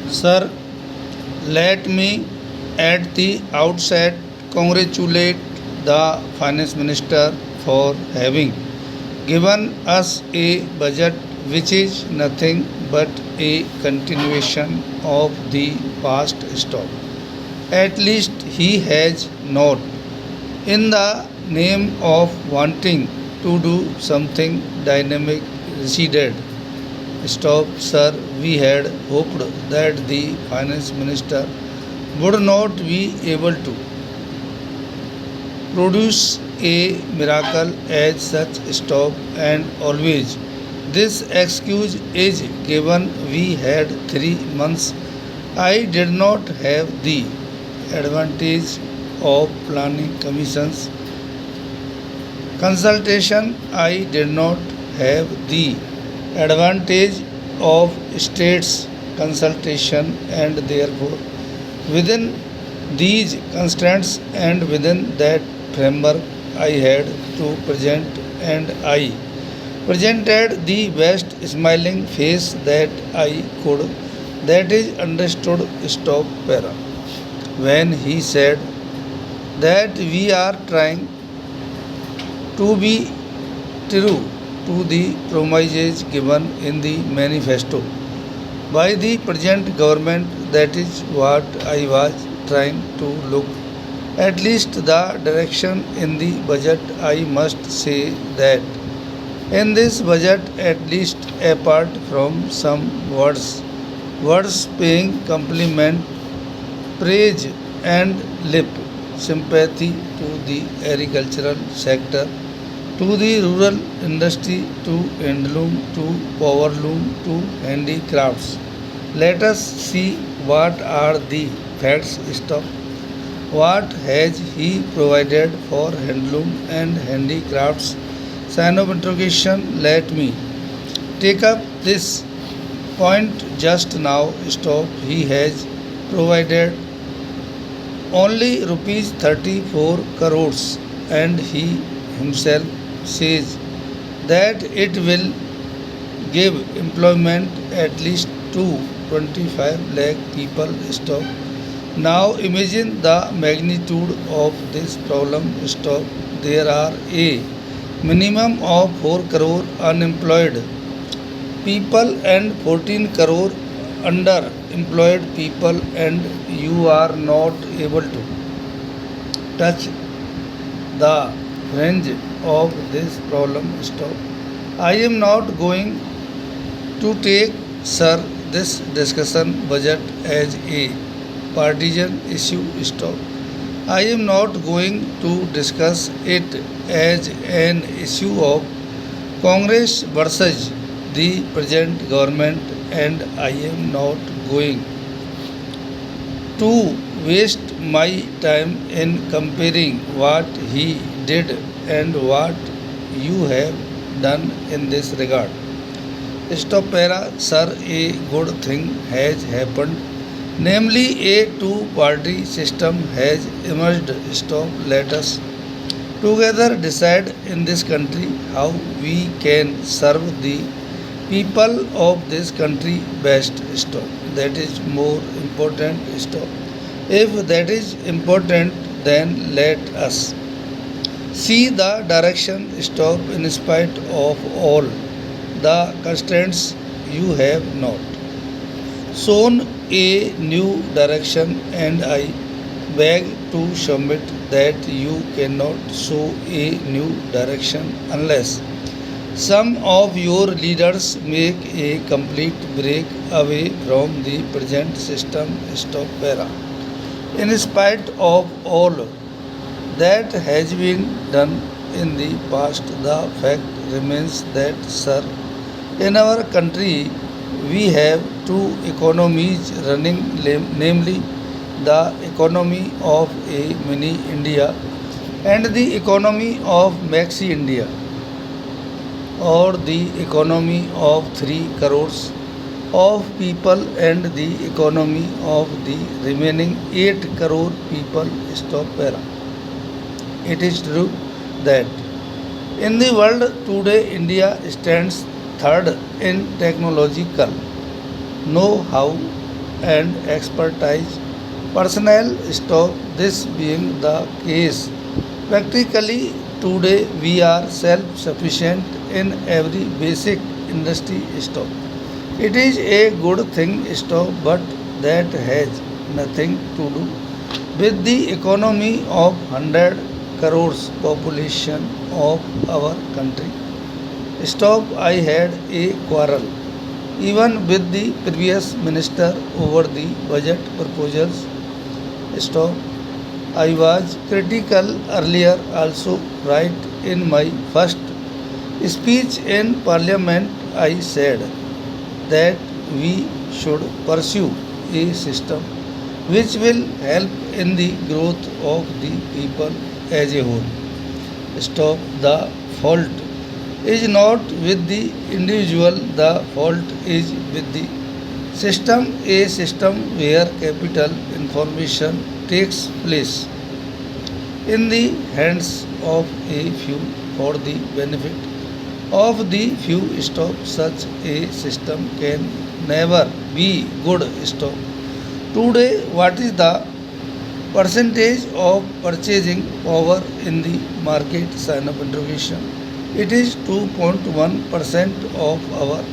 Sir, let me at the outset congratulate the Finance Minister for having given us a budget which is nothing but a continuation of the past stock. At least he has not, in the name of wanting to do something dynamic, receded. Stop, sir. We had hoped that the finance minister would not be able to produce a miracle as such. Stop, and always. This excuse is given. We had 3 months. I did not have the advantage of planning commissions consultation. I did not have the advantage of states consultation, and therefore within these constraints and within that framework I had to present, and I presented the best smiling face that I could. That is understood. Stop para. When he said that we are trying to be true to the promises given in the manifesto by the present government, that is what I was trying to look. At least the direction in the budget. I must say that in this budget, at least apart from some words paying compliment, praise, and lip sympathy to the agricultural sector, to the rural industry, to handloom, to powerloom, to handicrafts. Let us see what are the facts. Stuff. What has he provided for handloom and handicrafts? Sign of interrogation. Let me take up this point just now. Stop. He has provided only rupees 34 crores, and he himself says that it will give employment at least to 25 lakh people. Stop. Now imagine the magnitude of this problem. Stop. There are a minimum of 4 crore unemployed people and 14 crore underemployed people, and you are not able to touch the range of this problem. Stop. I am not going to take, sir, this discussion budget as a partisan issue. Stop. I am not going to discuss it as an issue of Congress versus the present government, and I am not going to waste my time in comparing what he did and what you have done in this regard. Stop para. Sir, a good thing has happened, namely a two-party system has emerged. Stop. Let us together decide in this country how we can serve the people of this country best. Stop. That is more important. Stop. If that is important, then let us see the direction. Stop. In spite of all the constraints, you have not shown a new direction, and I beg to submit that you cannot show a new direction unless some of your leaders make a complete break away from the present system. Stop para. In spite of all that has been done in the past, the fact remains that, sir, in our country we have two economies running, namely the economy of a mini India and the economy of Maxi India, or the economy of 3 crores of people and the economy of the remaining 8 crore people. Stop para. It is true that in the world today, India stands third in technological know-how and expertise personnel stock. This being the case, practically today we are self-sufficient in every basic industry stock. It is a good thing stock, but that has nothing to do with the economy of 100 crores population of our country. Stop, I had a quarrel even with the previous minister over the budget proposals. Stop, I was critical earlier also. Right in my first speech in parliament I said that we should pursue a system which will help in the growth of the people as a whole. Stop, the fault is not with the individual, the fault is with the system, a system where capital information takes place in the hands of a few for the benefit of the few. Stop, such a system can never be good. Stop. Today, what is the percentage of purchasing power in the market? Sign of interrogation. It is 2.1% of our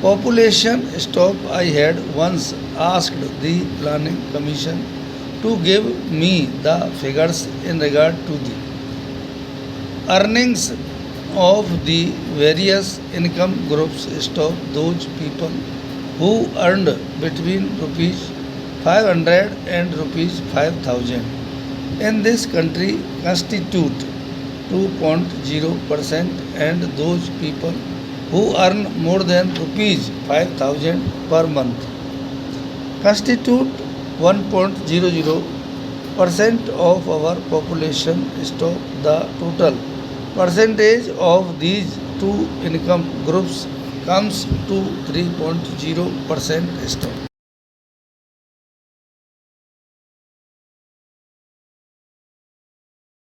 population. Stop, I had once asked the planning commission to give me the figures in regard to the earnings of the various income groups. Stop, those people who earned between rupees 500 and rupees 5000 in this country constitute 2.0%, and those people who earn more than rupees 5000 per month constitute 1.00% of our population. Stop, the total percentage of these two income groups comes to 3.0%. Stop.